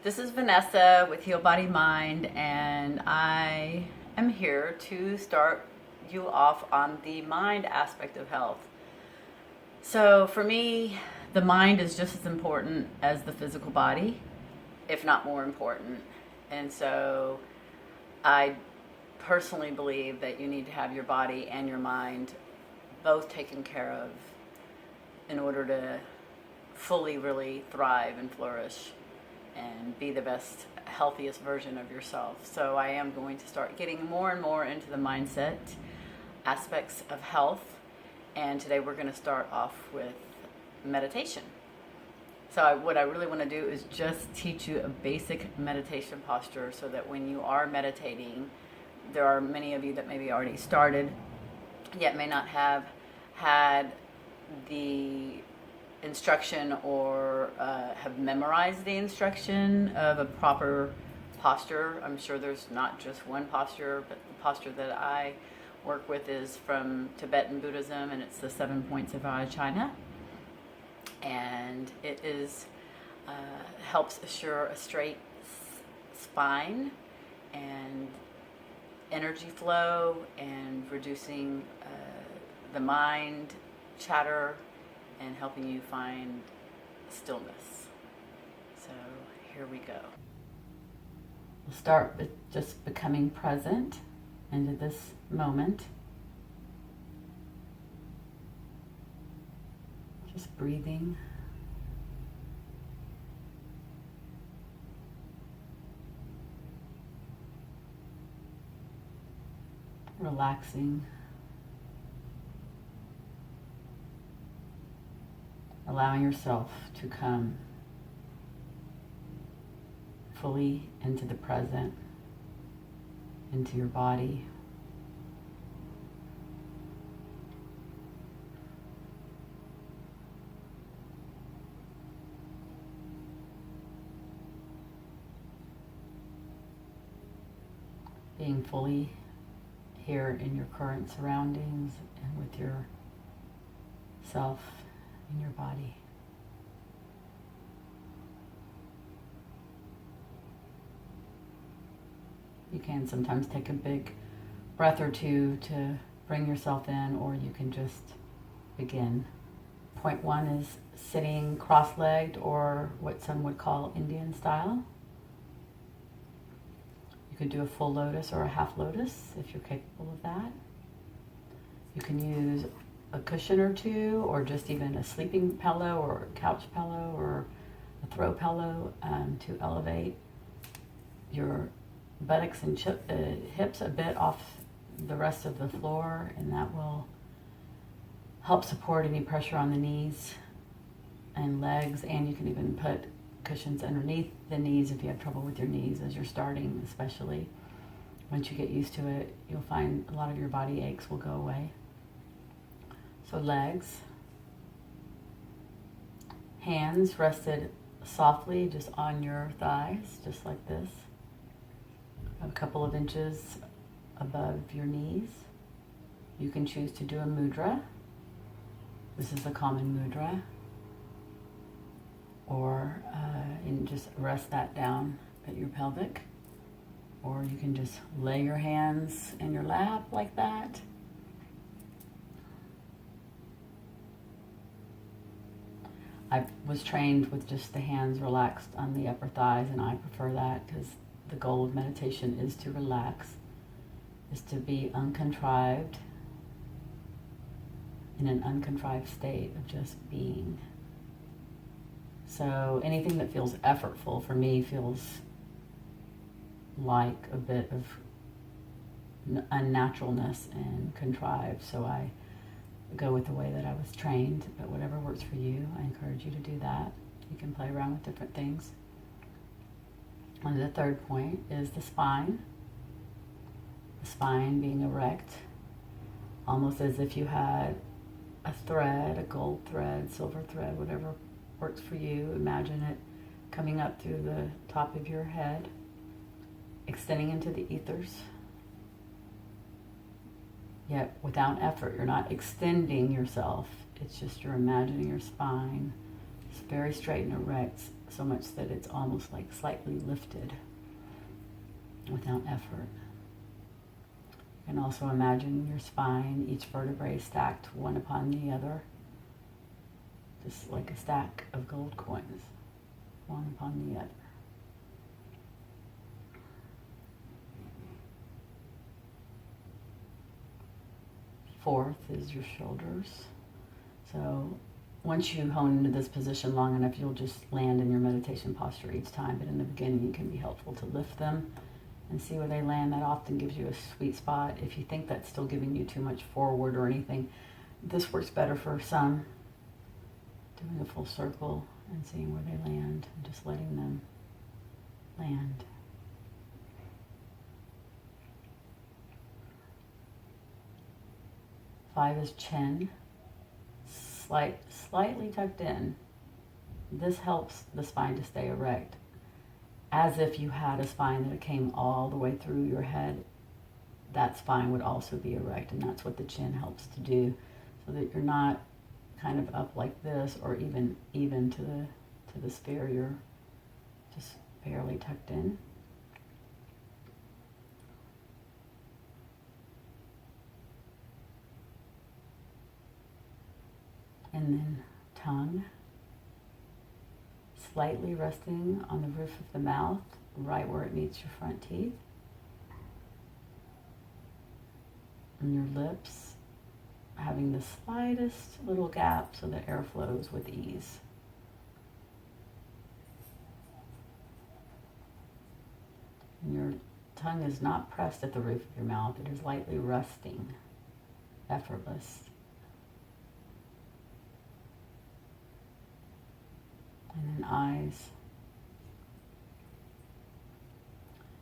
This is Vanessa with Heal Body Mind, and I am here to start you off on the mind aspect of health. So for me, the mind is just as important as the physical body, if not more important. And so I personally believe that you need to have your body and your mind both taken care of in order to fully really thrive and flourish and be the best, healthiest version of yourself. So I am going to start getting more and more into the mindset aspects of health. And today we're going to start off with meditation. So what I really want to do is just teach you a basic meditation posture so that when you are meditating, there are many of you that maybe already started, yet may not have had the instruction or have memorized the instruction of a proper posture. I'm sure there's not just one posture, but the posture that I work with is from Tibetan Buddhism, and it's the 7 points of Vairocana. And it is helps assure a straight spine and energy flow and reducing the mind chatter and helping you find stillness. So here we go. We'll start with just becoming present into this moment. Just breathing. Relaxing. Allowing yourself to come fully into the present, into your body. Being fully here in your current surroundings and with yourself in your body. You can sometimes take a big breath or two to bring yourself in, or you can just begin. Point one is sitting cross-legged, or what some would call Indian style. You could do a full lotus or a half lotus if you're capable of that. You can use a cushion or two, or just even a sleeping pillow or a couch pillow or a throw pillow to elevate your buttocks and hips a bit off the rest of the floor, and that will help support any pressure on the knees and legs. And you can even put cushions underneath the knees if you have trouble with your knees as you're starting, especially. Once you get used to it, you'll find a lot of your body aches will go away. So legs, hands rested softly just on your thighs, just like this, a couple of inches above your knees. You can choose to do a mudra. This is a common mudra. Or and just rest that down at your pelvic. Or you can just lay your hands in your lap like that. I was trained with just the hands relaxed on the upper thighs, and I prefer that because the goal of meditation is to relax, is to be uncontrived, in an uncontrived state of just being. So anything that feels effortful for me feels like a bit of unnaturalness and contrived. So I go with the way that I was trained, but whatever works for you, I encourage you to do that. You can play around with different things. And the third point is the spine. The spine being erect, almost as if you had a thread, a gold thread, silver thread, whatever works for you. Imagine it coming up through the top of your head, extending into the ethers. Yet without effort, you're not extending yourself. It's just you're imagining your spine It's very straight and erect, so much that it's almost like slightly lifted without effort. You can also imagine your spine, each vertebrae stacked one upon the other, just like a stack of gold coins, one upon the other. Fourth is your shoulders. So once you hone into this position long enough, you'll just land in your meditation posture each time. But in the beginning, it can be helpful to lift them and see where they land. That often gives you a sweet spot. If you think that's still giving you too much forward or anything, this works better for some. Doing a full circle and seeing where they land and just letting them land. Five is chin, slightly tucked in. This helps the spine to stay erect, as if you had a spine that came all the way through your head. That spine would also be erect, and that's what the chin helps to do, so that you're not kind of up like this, or even to the sphere. You're just barely tucked in. And then tongue, slightly resting on the roof of the mouth, right where it meets your front teeth. And your lips having the slightest little gap so that air flows with ease. And your tongue is not pressed at the roof of your mouth, it is lightly resting, effortless. And then eyes.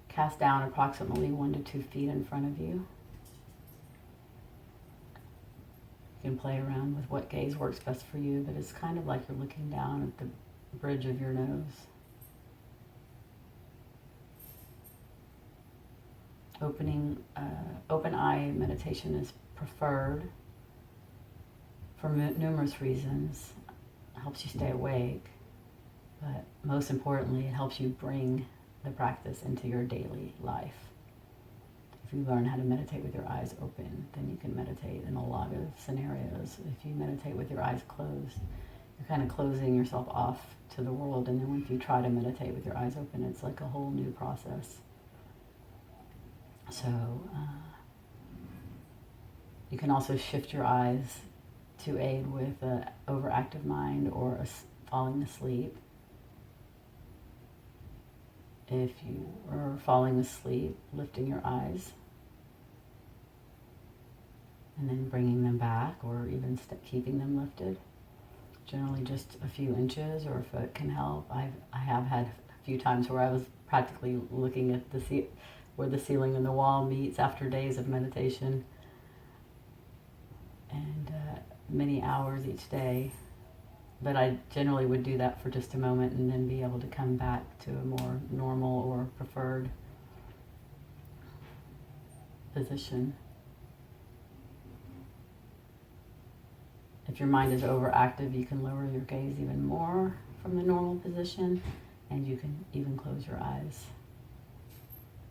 Cast down approximately 1 to 2 feet in front of you. You can play around with what gaze works best for you, but it's kind of like you're looking down at the bridge of your nose. Open eye meditation is preferred for numerous reasons. It helps you stay awake, but most importantly, it helps you bring the practice into your daily life. If you learn how to meditate with your eyes open, then you can meditate in a lot of scenarios. If you meditate with your eyes closed, you're kind of closing yourself off to the world, and then if you try to meditate with your eyes open, it's like a whole new process. So you can also shift your eyes to aid with an overactive mind or falling asleep. If you are falling asleep, lifting your eyes and then bringing them back, or even keeping them lifted. Generally just a few inches or a foot can help. I have had a few times where I was practically looking at where the ceiling and the wall meets after days of meditation, and many hours each day. But I generally would do that for just a moment and then be able to come back to a more normal or preferred position. If your mind is overactive, you can lower your gaze even more from the normal position, and you can even close your eyes,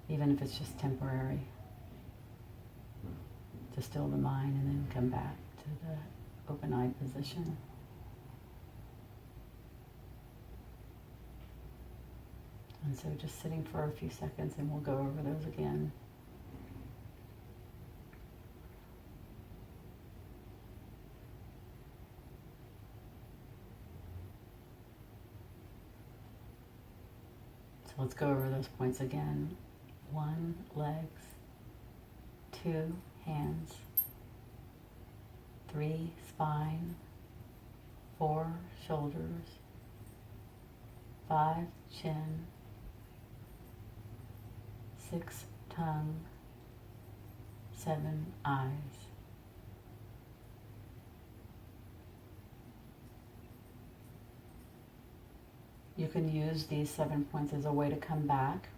even if it's just temporary, to still the mind and then come back to the open-eyed position. And so just sitting for a few seconds, and we'll go over those again. So let's go over those points again. 1, legs. 2, hands. 3, spine. 4, shoulders. 5, chin. 6, tongue. 7, eyes. You can use these 7 points as a way to come back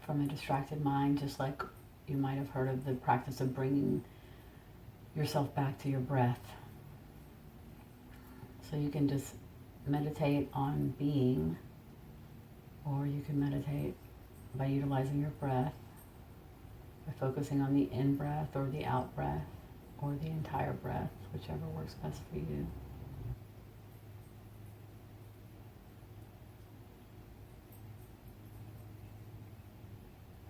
from a distracted mind, just like you might have heard of the practice of bringing yourself back to your breath. So you can just meditate on being, or you can meditate by utilizing your breath, by focusing on the in-breath or the out-breath or the entire breath, whichever works best for you.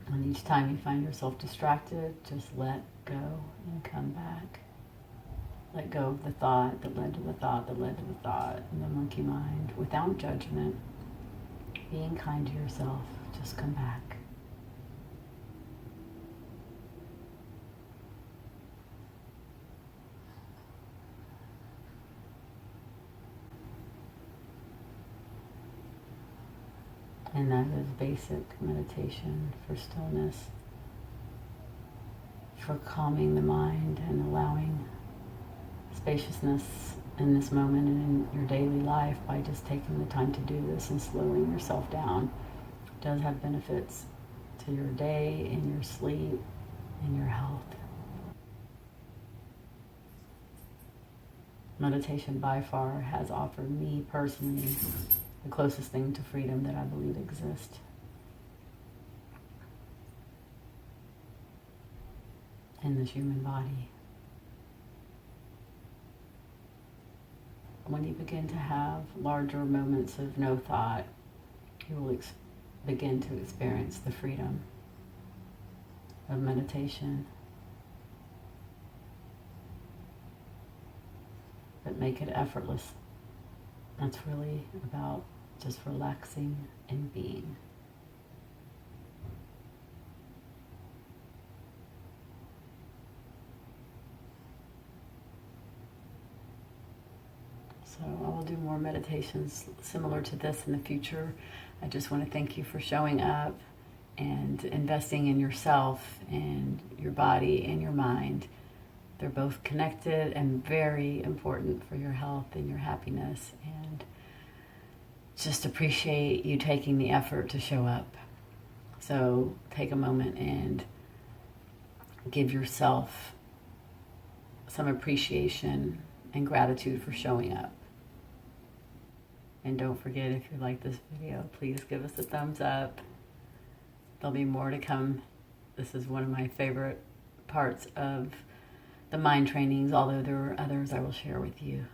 And each time you find yourself distracted, just let go and come back. Let go of the thought that led to the thought that led to the thought, and the monkey mind, without judgment, being kind to yourself. Just come back. And that is basic meditation for stillness, for calming the mind and allowing spaciousness in this moment and in your daily life by just taking the time to do this and slowing yourself down. It does have benefits to your day, in your sleep, in your health. Meditation by far has offered me personally the closest thing to freedom that I believe exists. In this human body. When you begin to have larger moments of no thought, you will begin to experience the freedom of meditation. But make it effortless. That's really about just relaxing and being. So I will do more meditations similar to this in the future. I just want to thank you for showing up and investing in yourself and your body and your mind. They're both connected and very important for your health and your happiness. And just appreciate you taking the effort to show up. So take a moment and give yourself some appreciation and gratitude for showing up. And don't forget, if you like this video, please give us a thumbs up. There'll be more to come. This is one of my favorite parts of the mind trainings, although there are others I will share with you.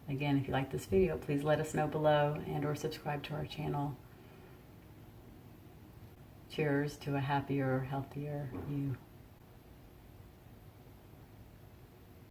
Again, if you like this video, please let us know below and or subscribe to our channel. Cheers to a happier, healthier you.